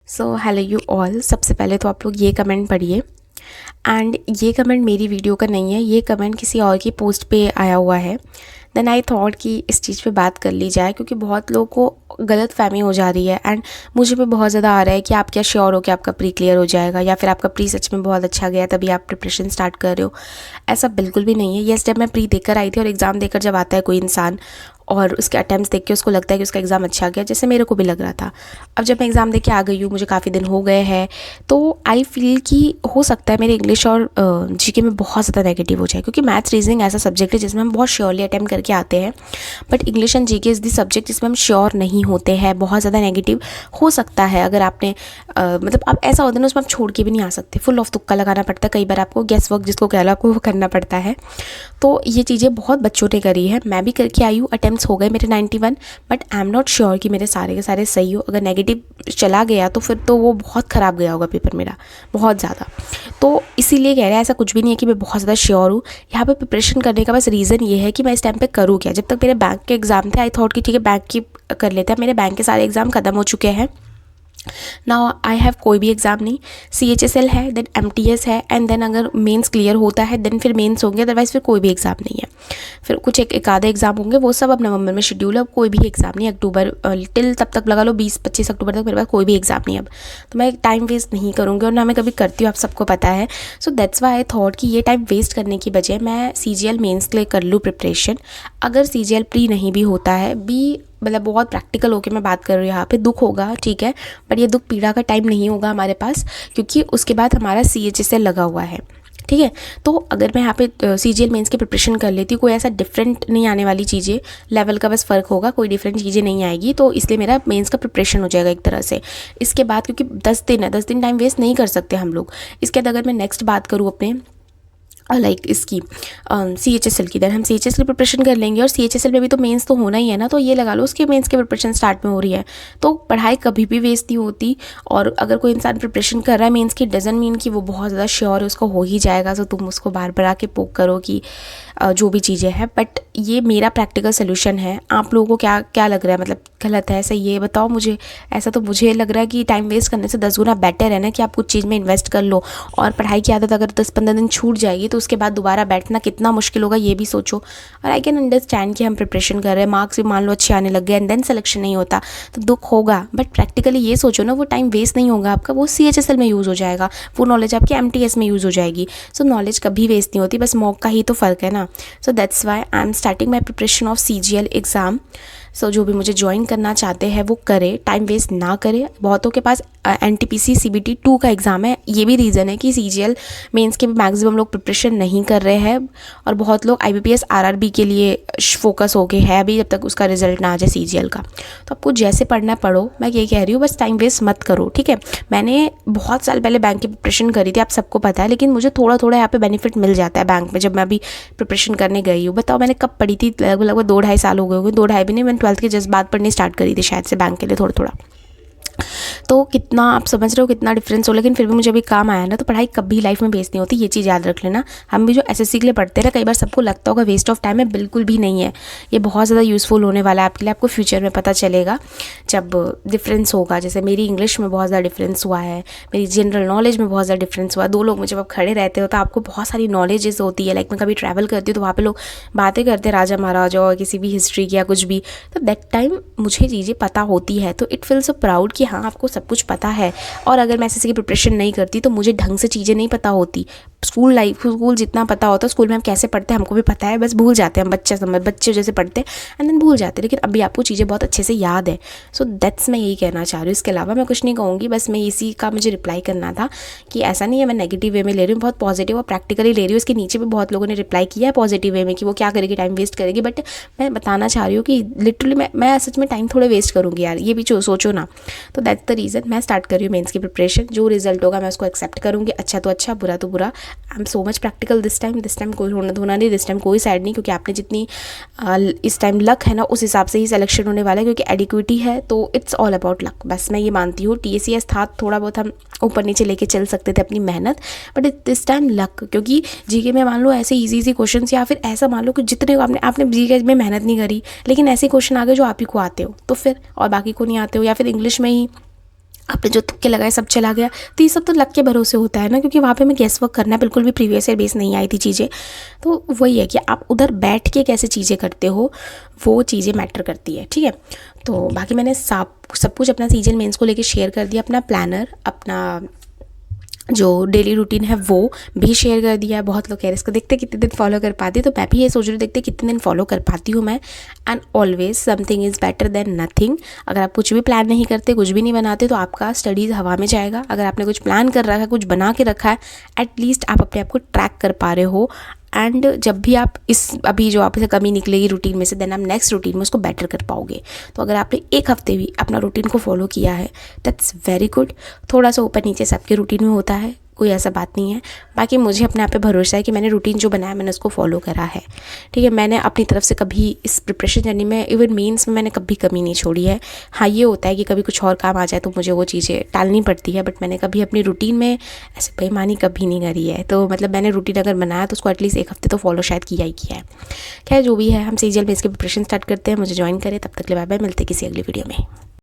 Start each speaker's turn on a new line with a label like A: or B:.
A: So hello you all. सबसे पहले तो आप लोग ये कमेंट पढ़िए। एंड ये कमेंट मेरी वीडियो का नहीं है, ये कमेंट किसी और की पोस्ट पे आया हुआ है। देन आई थॉट कि इस चीज़ पे बात कर ली जाए, क्योंकि बहुत लोगों को गलत फहमी हो जा रही है। एंड मुझे भी बहुत ज़्यादा आ रहा है कि आप क्या श्योर हो कि आपका प्री क्लियर हो जाएगा, या फिर आपका प्री सच में बहुत अच्छा गया तभी आप प्रिपरेशन स्टार्ट कर रहे हो। ऐसा बिल्कुल भी नहीं है। यस, जब मैं प्री देकर आई थी और एग्ज़ाम देकर जब आता है कोई इंसान और उसके अटैम्प्ट्स देख के उसको लगता है कि उसका एग्ज़ाम अच्छा गया, जैसे मेरे को भी लग रहा था। अब जब मैं एग्ज़ाम दे के आ गई हूँ, मुझे काफ़ी दिन हो गए हैं, तो आई फील कि हो सकता है मेरे इंग्लिश और जीके में बहुत ज़्यादा नेगेटिव हो जाए, क्योंकि मैथ्स रीजनिंग ऐसा सब्जेक्ट है जिसमें हम बहुत श्योरली अटैम्प्ट करके आते हैं। But English and GK is the subject जिसमें हम श्योर नहीं होते हैं, बहुत ज़्यादा नेगेटिव हो सकता है। अगर आपने मतलब आप ऐसा होता है ना, उसमें आप छोड़ के भी नहीं आ सकते, फुल ऑफ तुक्का लगाना पड़ता है। कई बार आपको गेस वर्क जिसको कह लो, आपको वो करना पड़ता है। तो ये चीज़ें बहुत बच्चों ने करी है, मैं भी करके आई हूँ। अटैम्प्ट्स हो गए मेरे 91, but I am not sure कि मेरे सारे के सारे सही हो। अगर नेगेटिव चला गया तो फिर तो वो बहुत ख़राब गया होगा पेपर मेरा, बहुत ज़्यादा। तो इसीलिए कह रहे हैं, ऐसा कुछ भी नहीं है कि मैं बहुत ज़्यादा श्योर हूँ। यहाँ पे प्रिपरेशन करने का बस रीज़न ये है कि मैं इस टाइम पे करूँ क्या। जब तक मेरे बैंक के एग्ज़ाम थे, आई थॉट कि ठीक है बैंक की कर लेते हैं। मेरे बैंक के सारे एग्ज़ाम ख़त्म हो चुके हैं। नाउ आई हैव कोई भी एग्ज़ाम नहीं। CHSL है, देन MTS है, एंड देन अगर मेंस क्लियर होता है देन फिर मेंस होंगे, अदरवाइज़ फिर कोई भी एग्ज़ाम नहीं है। फिर कुछ एक आधे एग्ज़ाम होंगे, वो सब अब नवंबर में शेड्यूल है। अब कोई भी एग्ज़ाम नहीं, अक्टूबर टिल तब तक लगा लो 20-25 अक्टूबर तक मेरे पास कोई भी एग्ज़ाम नहीं। अब तो मैं टाइम वेस्ट नहीं करूँगी, और ना मैं कभी करती हूँ, आप सबको पता है। सो दैट्स वाई आई थॉट कि ये टाइम वेस्ट करने की बजाय मैं CGL मेंस के लिए कर लूँ प्रिपरेशन। अगर CGL प्री नहीं भी होता है, मतलब बहुत प्रैक्टिकल होकर मैं बात कर रही हूँ, यहाँ पे दुख होगा ठीक है, बट ये दुख पीड़ा का टाइम नहीं होगा हमारे पास, क्योंकि उसके बाद हमारा CHSL लगा हुआ है। ठीक है, तो अगर मैं यहाँ पे CGL मेंस की प्रिपरेशन कर लेती हूँ, कोई ऐसा डिफरेंट नहीं आने वाली चीज़ें, लेवल का बस फ़र्क होगा, कोई डिफरेंट चीज़ें नहीं आएगी। तो इसलिए मेरा मेंस का प्रिपरेशन हो जाएगा एक तरह से। इसके बाद क्योंकि 10 दिन है, 10 दिन टाइम वेस्ट नहीं कर सकते हम लोग। इसके बाद अगर मैं नेक्स्ट बात करूँ अपने लाइक इसकी CHSL की, देन हम CHSL की प्रिपरेशन कर लेंगे। और CHSL में भी तो मेंस तो होना ही है ना, तो ये लगा लो उसके मेंस की प्रिपरेशन स्टार्ट में हो रही है, तो पढ़ाई कभी भी वेस्ट नहीं होती। और अगर कोई इंसान प्रिपरेशन कर रहा है मेंस की, डजंट मीन कि वो बहुत ज़्यादा श्योर है उसको हो ही जाएगा। तो तुम उसको बार बार आके पोक करो कि जो भी चीज़ें हैं। बट ये मेरा प्रैक्टिकल सोल्यूशन है। आप लोगों को क्या क्या लग रहा है, मतलब गलत है सही है, बताओ मुझे। ऐसा तो मुझे लग रहा है कि टाइम वेस्ट करने से 10 गुना बेटर है ना कि आप कुछ चीज़ में इन्वेस्ट कर लो। और पढ़ाई की आदत अगर 10-15 दिन छूट जाएगी तो उसके बाद दोबारा बैठना कितना मुश्किल होगा, ये भी सोचो। और आई कैन अंडरस्टैंड कि हम प्रिपरेशन कर रहे हैं, मार्क्स भी मान लो अच्छे आने लग गए, एंड देन सिलेक्शन नहीं होता तो दुख होगा। बट प्रैक्टिकली ये सोचो ना, वो टाइम वेस्ट नहीं होगा आपका, वो CHSL में यूज़ हो जाएगा, वो नॉलेज आपकी MTS में यूज़ हो जाएगी। सो नॉलेज कभी वेस्ट नहीं होती, बस मौका का ही तो फ़र्क है ना। So that's why I am starting my preparation of CGL exam. सो जो भी मुझे ज्वाइन करना चाहते हैं वो करे, टाइम वेस्ट ना करे। बहुतों के पास NTPC CBT 2 का एग्ज़ाम है, ये भी रीज़न है कि CGL मेंस के भी मैक्सिमम लोग प्रिपरेशन नहीं कर रहे हैं। और बहुत लोग IBPS RRB के लिए फोकस हो गए हैं अभी, जब तक उसका रिजल्ट ना आ जाए CGL का। तो आपको जैसे पढ़ना पढ़ो, मैं ये कह रही हूँ, बस टाइम वेस्ट मत करो, ठीक है। मैंने बहुत साल पहले बैंक की प्रिपरेशन करी थी, आप सबको पता है, लेकिन मुझे थोड़ा थोड़ा यहाँ पे बेनिफिट मिल जाता है बैंक में जब मैं अभी प्रिपरेशन करने गई हूँ। बताओ मैंने कब पढ़ी थी, लगभग 2-2.5 साल हो गए होंगे, 2-2.5 भी नहीं, मैंने 12th के जस्ट बाद पढ़नी स्टार्ट करी थी शायद से बैंक के लिए थोड़ा थोड़ा। तो कितना आप समझ रहे हो कितना डिफरेंस हो, लेकिन फिर भी मुझे अभी काम आया ना। तो पढ़ाई कभी लाइफ में वेस्ट नहीं होती, ये चीज़ याद रख लेना। हम भी जो SSC के लिए पढ़ते हैं, कई बार सबको लगता होगा वेस्ट ऑफ टाइम है, बिल्कुल भी नहीं है। ये बहुत ज़्यादा यूज़फुल होने वाला है आपके लिए, आपको फ्यूचर में पता चलेगा जब डिफरेंस होगा। जैसे मेरी इंग्लिश में बहुत ज़्यादा डिफरेंस हुआ है, मेरी जनरल नॉलेज में बहुत ज़्यादा डिफरेंस हुआ है। 2 लोग में जब आप खड़े रहते हो तो आपको बहुत सारी नॉलेजेस होती है। लाइक मैं कभी ट्रैवल करती हूँ तो वहाँ पे लोग बातें करते हैं राजा महाराजा और किसी भी हिस्ट्री की या कुछ भी, तो दैट टाइम मुझे चीज़ें पता होती है, तो इट फील सो प्राउड कि हाँ आपको सब कुछ पता है। और अगर मैं SSC की प्रिपरेशन नहीं करती तो मुझे ढंग से चीज़ें नहीं पता होती। स्कूल जितना पता होता है, स्कूल में हम कैसे पढ़ते हैं हमको भी पता है, बस भूल जाते हैं हम, बच्चे जैसे पढ़ते हैं एंड देन भूल जाते हैं। लेकिन अभी आपको चीज़ें बहुत अच्छे से याद है। सो दैट्स मैं यही कहना चाह रही हूँ, इसके अलावा मैं कुछ नहीं कहूँगी। बस मैं इसी का मुझे रिप्लाई करना था कि ऐसा नहीं है मैं नेगेटिव वे में ले रही हूँ, बहुत पॉजिटिव और प्रैक्टिकली ले रही हूँ। इसके नीचे भी बहुत लोगों ने रिप्लाई किया है पॉजिटिव वे में कि वो क्या करेगी, टाइम वेस्ट करेगी। बट मैं बताना चाह रही हूँ कि लिटरली मैं सच में टाइम थोड़े वेस्ट करूँगी यार, ये भी सोचो ना। तो दैट्स द रीज़न मैं स्टार्ट कर रही हूँ मेंस की प्रिपरेशन। जो रिजल्ट होगा मैं उसको एक्सेप्ट करूँगी, अच्छा तो अच्छा, बुरा तो बुरा। I am so much practical this time कोई होना धोना नहीं, दिस टाइम कोई साइड नहीं, क्योंकि आपने जितनी इस टाइम लक है ना उस हिसाब से ही सिलेक्शन होने वाला है, क्योंकि एडिक्विटी है तो इट्स ऑल अबाउट लक। बस मैं ये मानती हूँ TSES था, थोड़ा बहुत हम ऊपर नीचे लेके चल सकते थे अपनी मेहनत, बट दिस टाइम लक। क्योंकि जीके में मान लो ऐसे इजी क्वेश्चन, या फिर ऐसा मान लो कि जितने आपने जीके में मेहनत नहीं करी, लेकिन ऐसे क्वेश्चन आ गए जो आप ही को आते हो तो फिर, और बाकी को नहीं आते हो, या फिर इंग्लिश में ही आपने जो तुक्के लगाए सब चला गया, तो ये सब तो लक के भरोसे होता है ना, क्योंकि वहाँ पे हमें गैस वर्क करना है, बिल्कुल भी प्रीवियस ईयर बेस नहीं आई थी चीज़ें। तो वही है कि आप उधर बैठ के कैसे चीज़ें करते हो, वो चीज़ें मैटर करती है, ठीक है। तो बाकी मैंने सब कुछ अपना सीजन मेंस को लेके शेयर कर दिया, अपना प्लानर, अपना जो डेली रूटीन है वो भी शेयर कर दिया है। बहुत लोग कह रहे हैं इसको देखते कितने दिन फॉलो कर पाती, तो मैं भी ये सोच रही हूँ देखते कितने दिन फॉलो कर पाती हूँ मैं। And always something is better than nothing. अगर आप कुछ भी प्लान नहीं करते, कुछ भी नहीं बनाते, तो आपका स्टडीज़ हवा में जाएगा। अगर आपने कुछ प्लान कर रखा है, कुछ बना के रखा है, एटलीस्ट आप अपने आप को ट्रैक कर पा रहे हो। एंड जब भी आप अभी जो आपसे कमी निकलेगी रूटीन में से, देन आप नेक्स्ट रूटीन में उसको बेटर कर पाओगे। तो अगर आपने एक हफ्ते भी अपना रूटीन को फॉलो किया है, दैट्स वेरी गुड। थोड़ा सा ऊपर नीचे सबके रूटीन में होता है, कोई ऐसा बात नहीं है। बाकी मुझे अपने आप पे भरोसा है कि मैंने रूटीन जो बनाया मैंने उसको फॉलो करा है, ठीक है। मैंने अपनी तरफ से कभी इस प्रिपरेशन जर्नी में, इवन मेंस में, मैंने कभी कमी नहीं छोड़ी है। हाँ, ये होता है कि कभी कुछ और काम आ जाए तो मुझे वो चीज़ें टालनी पड़ती है, बट मैंने कभी अपनी रूटीन में ऐसे बेईमानी कभी नहीं करी है। तो मतलब मैंने रूटीन अगर बनाया तो उसको एटलीस्ट एक हफ्ते तो फॉलो शायद किया ही किया है। खैर जो भी है, हम सीजल में इसकी प्रिपरेशन स्टार्ट करते हैं। मुझे ज्वाइन करें, तब तक के लिए बाय बाय, मिलते किसी अगली वीडियो में।